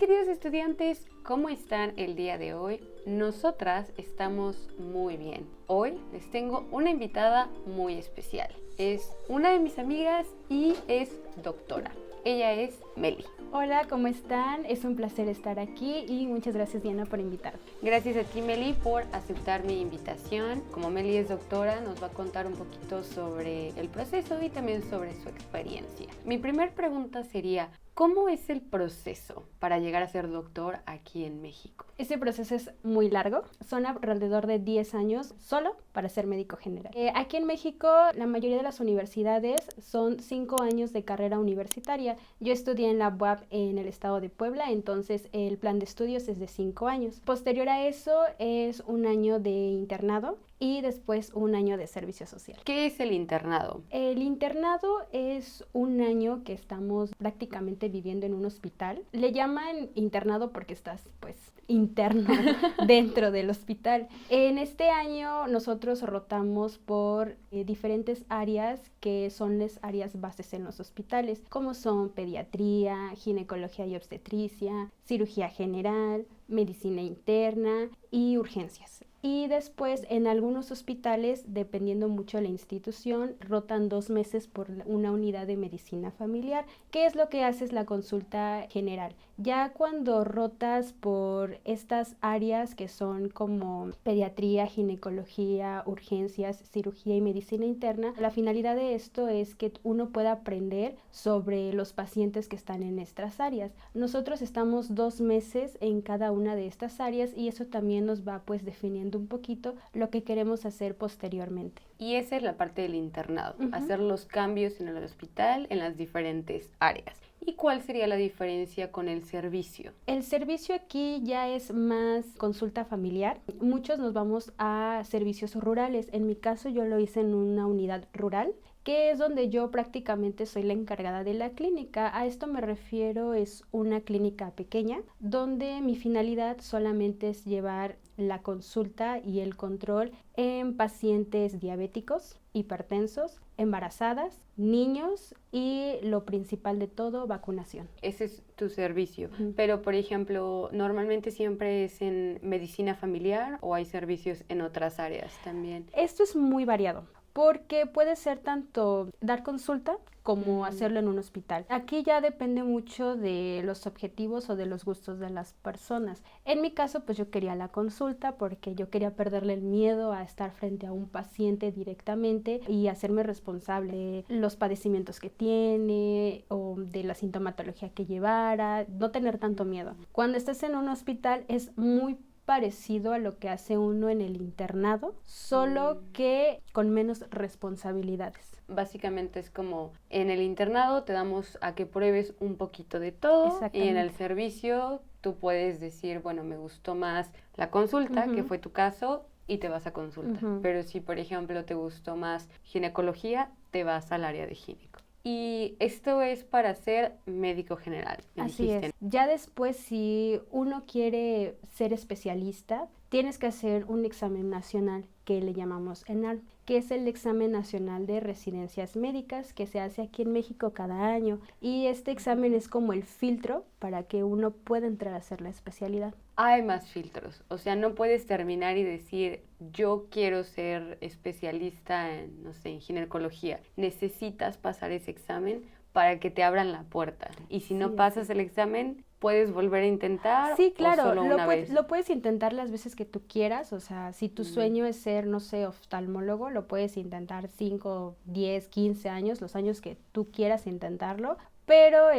queridos estudiantes, ¿cómo están el día de hoy? Nosotras estamos muy bien. Hoy les tengo una invitada muy especial. Es una de mis amigas y es doctora. Ella es Meli. Hola, ¿cómo están? Es un placer estar aquí y muchas gracias, Diana, por invitarme. Gracias a ti, Meli, por aceptar mi invitación. Como Meli es doctora, nos va a contar un poquito sobre el proceso y también sobre su experiencia. Mi primera pregunta sería, ¿cómo es el proceso para llegar a ser doctor aquí en México? Este proceso es muy largo, son alrededor de 10 años solo para ser médico general. Aquí en México la mayoría de las universidades son 5 años de carrera universitaria. Yo estudié en la UAP en el estado de Puebla, entonces el plan de estudios es de 5 años. Posterior a eso es un año de internado y después un año de servicio social. ¿Qué es el internado? El internado es un año que estamos prácticamente viviendo en un hospital. Le llaman internado porque estás pues interno dentro del hospital. En este año nosotros rotamos por diferentes áreas que son las áreas bases en los hospitales, como son pediatría, ginecología y obstetricia, cirugía general, medicina interna y urgencias. Y después en algunos hospitales, dependiendo mucho de la institución, rotan 2 meses por una unidad de medicina familiar. ¿Qué es lo que hace? Es la consulta general. Ya cuando rotas por estas áreas que son como pediatría, ginecología, urgencias, cirugía y medicina interna, la finalidad de esto es que uno pueda aprender sobre los pacientes que están en estas áreas. Nosotros estamos 2 meses en cada una de estas áreas y eso también nos va pues definiendo un poquito lo que queremos hacer posteriormente. Y esa es la parte del internado, hacer los cambios en el hospital en las diferentes áreas. ¿Y cuál sería la diferencia con el servicio? El servicio aquí ya es más consulta familiar. Muchos nos vamos a servicios rurales. En mi caso yo lo hice en una unidad rural, que es donde yo prácticamente soy la encargada de la clínica. A esto me refiero, es una clínica pequeña, donde mi finalidad solamente es llevar la consulta y el control en pacientes diabéticos, hipertensos, embarazadas, niños y lo principal de todo, vacunación. Ese es tu servicio, pero por ejemplo, normalmente siempre es en medicina familiar o hay servicios en otras áreas también. Esto es muy variado, porque puede ser tanto dar consulta como hacerlo en un hospital. Aquí ya depende mucho de los objetivos o de los gustos de las personas. En mi caso, pues yo quería la consulta porque yo quería perderle el miedo a estar frente a un paciente directamente y hacerme responsable de los padecimientos que tiene o de la sintomatología que llevara, no tener tanto miedo. Cuando estás en un hospital es muy parecido a lo que hace uno en el internado, solo que con menos responsabilidades. Básicamente es como en el internado te damos a que pruebes un poquito de todo y en el servicio tú puedes decir, bueno, me gustó más la consulta, que fue tu caso, y te vas a consulta. Pero si, por ejemplo, te gustó más ginecología, te vas al área de gineco. Y esto es para ser médico general. Así es. Ya después, si uno quiere ser especialista, tienes que hacer un examen nacional que le llamamos ENARM, que es el examen nacional de residencias médicas que se hace aquí en México cada año. Y este examen es como el filtro para que uno pueda entrar a hacer la especialidad. Hay más filtros, o sea, no puedes terminar y decir, yo quiero ser especialista en, no sé, en ginecología. Necesitas pasar ese examen para que te abran la puerta. Y si no pasas el examen, puedes volver a intentar. Sí, claro, o solo una vez. Lo puedes intentar las veces que tú quieras. O sea, si tu sueño es ser, no sé, oftalmólogo, lo puedes intentar 5, 10, 15 años, los años que tú quieras intentarlo. Pero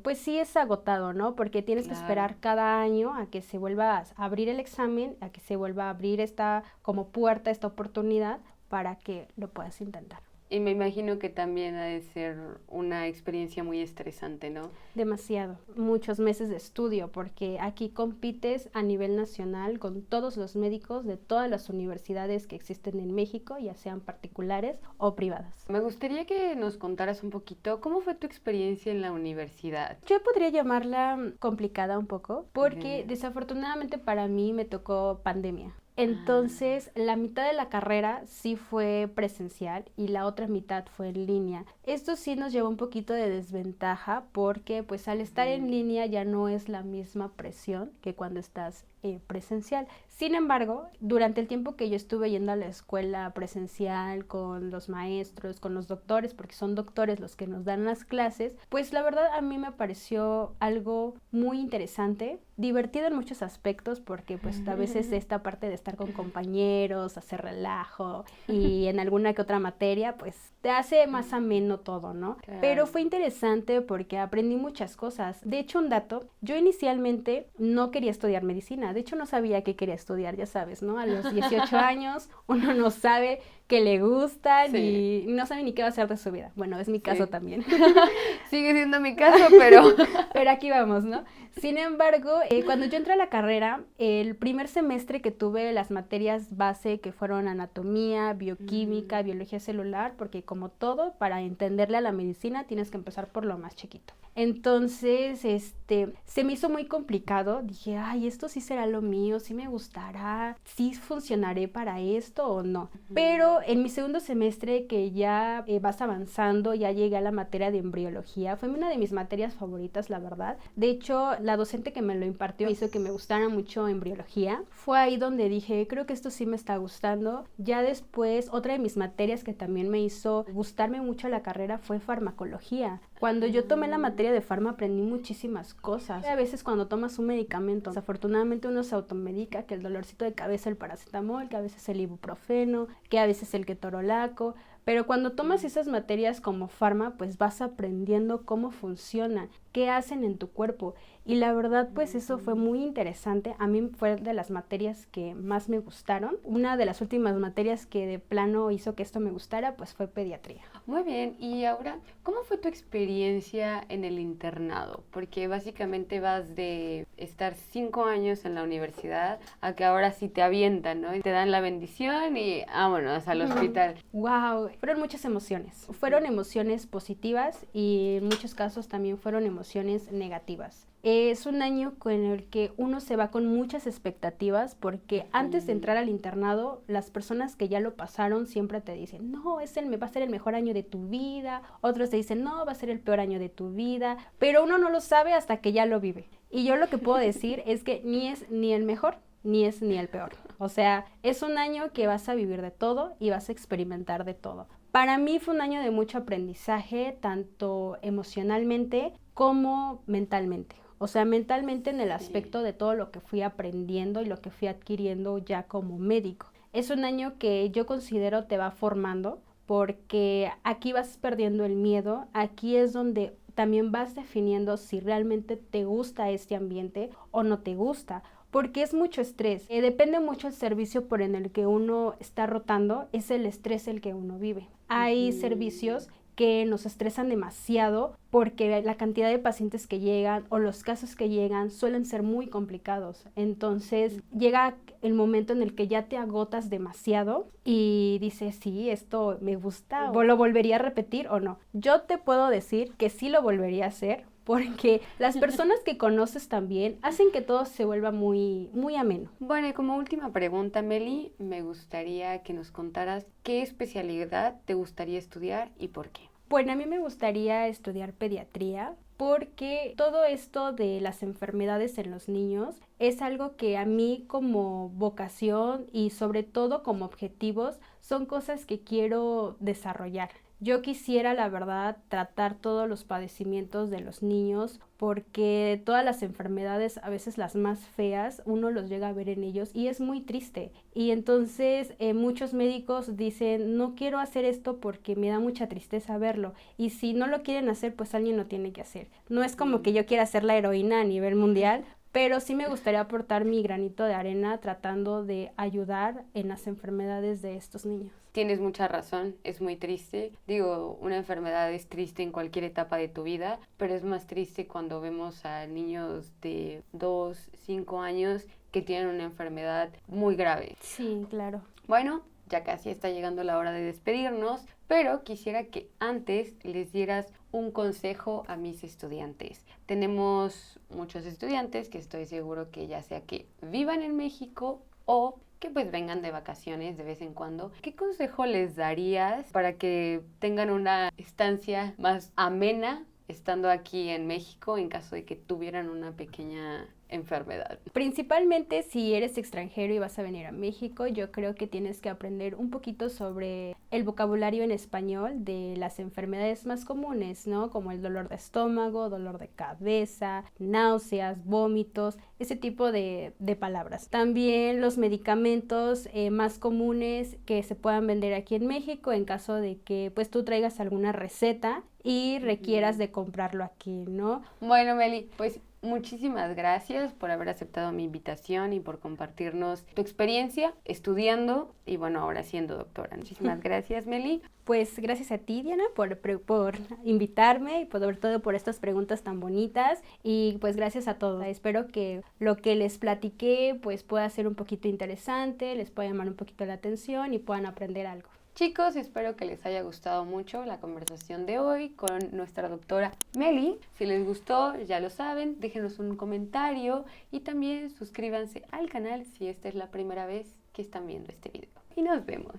pues sí es agotado, ¿no? Porque tienes que esperar cada año a que se vuelva a abrir el examen, a que se vuelva a abrir esta como puerta, esta oportunidad para que lo puedas intentar. Y me imagino que también ha de ser una experiencia muy estresante, ¿no? Demasiado, muchos meses de estudio, porque aquí compites a nivel nacional con todos los médicos de todas las universidades que existen en México, ya sean particulares o privadas. Me gustaría que nos contaras un poquito cómo fue tu experiencia en la universidad. Yo podría llamarla complicada un poco, porque desafortunadamente para mí me tocó pandemia. Entonces, la mitad de la carrera sí fue presencial y la otra mitad fue en línea. Esto sí nos llevó un poquito de desventaja porque pues al estar en línea ya no es la misma presión que cuando estás presencial. Sin embargo, durante el tiempo que yo estuve yendo a la escuela presencial con los maestros, con los doctores, porque son doctores los que nos dan las clases, pues la verdad a mí me pareció algo muy interesante, divertido en muchos aspectos, porque pues a veces esta parte de estar con compañeros, hacer relajo y en alguna que otra materia, pues te hace más ameno todo, ¿no? Claro. Pero fue interesante porque aprendí muchas cosas. De hecho, un dato, yo inicialmente no quería estudiar medicina, de hecho no sabía qué quería estudiar, ya sabes, ¿no? A los 18 años uno no sabe qué le gusta y no sabe ni qué va a hacer de su vida. Bueno, es mi caso también. Sigue siendo mi caso, pero aquí vamos, ¿no? Sin embargo, cuando yo entré a la carrera, el primer semestre que tuve las materias base que fueron anatomía, bioquímica, biología celular, porque como todo, para entenderle a la medicina tienes que empezar por lo más chiquito. Entonces, se me hizo muy complicado. Dije, ay, esto sí será lo mío, sí me gustará, sí funcionaré para esto o no. Pero en mi segundo semestre, que ya vas avanzando, ya llegué a la materia de embriología. Fue una de mis materias favoritas, la verdad. De hecho, la docente que me lo impartió hizo que me gustara mucho embriología. Fue ahí donde dije, creo que esto sí me está gustando. Ya después, otra de mis materias que también me hizo gustarme mucho la carrera fue farmacología. Cuando yo tomé la materia de farma aprendí muchísimas cosas. A veces cuando tomas un medicamento, desafortunadamente uno se automedica, que el dolorcito de cabeza el paracetamol, que a veces el ibuprofeno, que a veces el ketorolaco. Pero cuando tomas esas materias como farma, pues vas aprendiendo cómo funcionan, qué hacen en tu cuerpo. Y la verdad, pues eso fue muy interesante. A mí fue de las materias que más me gustaron. Una de las últimas materias que de plano hizo que esto me gustara, pues fue pediatría. Muy bien. Y ahora, ¿cómo fue tu experiencia en el internado? Porque básicamente vas de estar 5 años en la universidad a que ahora sí te avientan, ¿no? Y te dan la bendición y vámonos al hospital. ¡Wow! Fueron muchas emociones. Fueron emociones positivas y en muchos casos también fueron emociones negativas. Es un año con el que uno se va con muchas expectativas porque antes de entrar al internado, las personas que ya lo pasaron siempre te dicen, no, va a ser el mejor año de tu vida. Otros te dicen, no, va a ser el peor año de tu vida. Pero uno no lo sabe hasta que ya lo vive. Y yo lo que puedo decir es que ni es ni el mejor, ni es ni el peor. O sea, es un año que vas a vivir de todo y vas a experimentar de todo. Para mí fue un año de mucho aprendizaje, tanto emocionalmente como mentalmente. O sea, mentalmente en el aspecto de todo lo que fui aprendiendo y lo que fui adquiriendo ya como médico. Es un año que yo considero te va formando porque aquí vas perdiendo el miedo, aquí es donde también vas definiendo si realmente te gusta este ambiente o no te gusta. Porque es mucho estrés. Depende mucho el servicio por en el que uno está rotando, es el estrés el que uno vive. Hay servicios que nos estresan demasiado porque la cantidad de pacientes que llegan o los casos que llegan suelen ser muy complicados. Entonces llega el momento en el que ya te agotas demasiado y dices, sí, esto me gusta, o lo volvería a repetir o no. Yo te puedo decir que sí lo volvería a hacer porque las personas que conoces también hacen que todo se vuelva muy, muy ameno. Bueno, y como última pregunta, Meli, me gustaría que nos contaras qué especialidad te gustaría estudiar y por qué. Bueno, a mí me gustaría estudiar pediatría porque todo esto de las enfermedades en los niños es algo que a mí como vocación y sobre todo como objetivos son cosas que quiero desarrollar. Yo quisiera, la verdad, tratar todos los padecimientos de los niños porque todas las enfermedades, a veces las más feas, uno los llega a ver en ellos y es muy triste. Y entonces muchos médicos dicen, no quiero hacer esto porque me da mucha tristeza verlo. Y si no lo quieren hacer, pues alguien lo tiene que hacer. No es como que yo quiera ser la heroína a nivel mundial, pero sí me gustaría aportar mi granito de arena tratando de ayudar en las enfermedades de estos niños. Tienes mucha razón, es muy triste. Digo, una enfermedad es triste en cualquier etapa de tu vida, pero es más triste cuando vemos a niños de 2, 5 años que tienen una enfermedad muy grave. Sí, claro. Bueno, ya casi está llegando la hora de despedirnos, pero quisiera que antes les dieras un consejo a mis estudiantes. Tenemos muchos estudiantes que estoy seguro que ya sea que vivan en México o que pues vengan de vacaciones de vez en cuando. ¿Qué consejo les darías para que tengan una estancia más amena estando aquí en México en caso de que tuvieran una pequeña enfermedad? Principalmente si eres extranjero y vas a venir a México, yo creo que tienes que aprender un poquito sobre el vocabulario en español de las enfermedades más comunes, ¿no? Como el dolor de estómago, dolor de cabeza, náuseas, vómitos, ese tipo de palabras. También los medicamentos más comunes que se puedan vender aquí en México en caso de que pues tú traigas alguna receta y requieras de comprarlo aquí, ¿no? Bueno, Meli, pues muchísimas gracias por haber aceptado mi invitación y por compartirnos tu experiencia estudiando y bueno, ahora siendo doctora. Muchísimas gracias, Meli. Pues gracias a ti, Diana, por invitarme y sobre todo por estas preguntas tan bonitas y pues gracias a todos. Espero que lo que les platiqué pues pueda ser un poquito interesante, les pueda llamar un poquito la atención y puedan aprender algo. Chicos, espero que les haya gustado mucho la conversación de hoy con nuestra doctora Meli. Si les gustó, ya lo saben, déjenos un comentario y también suscríbanse al canal si esta es la primera vez que están viendo este video. Y nos vemos.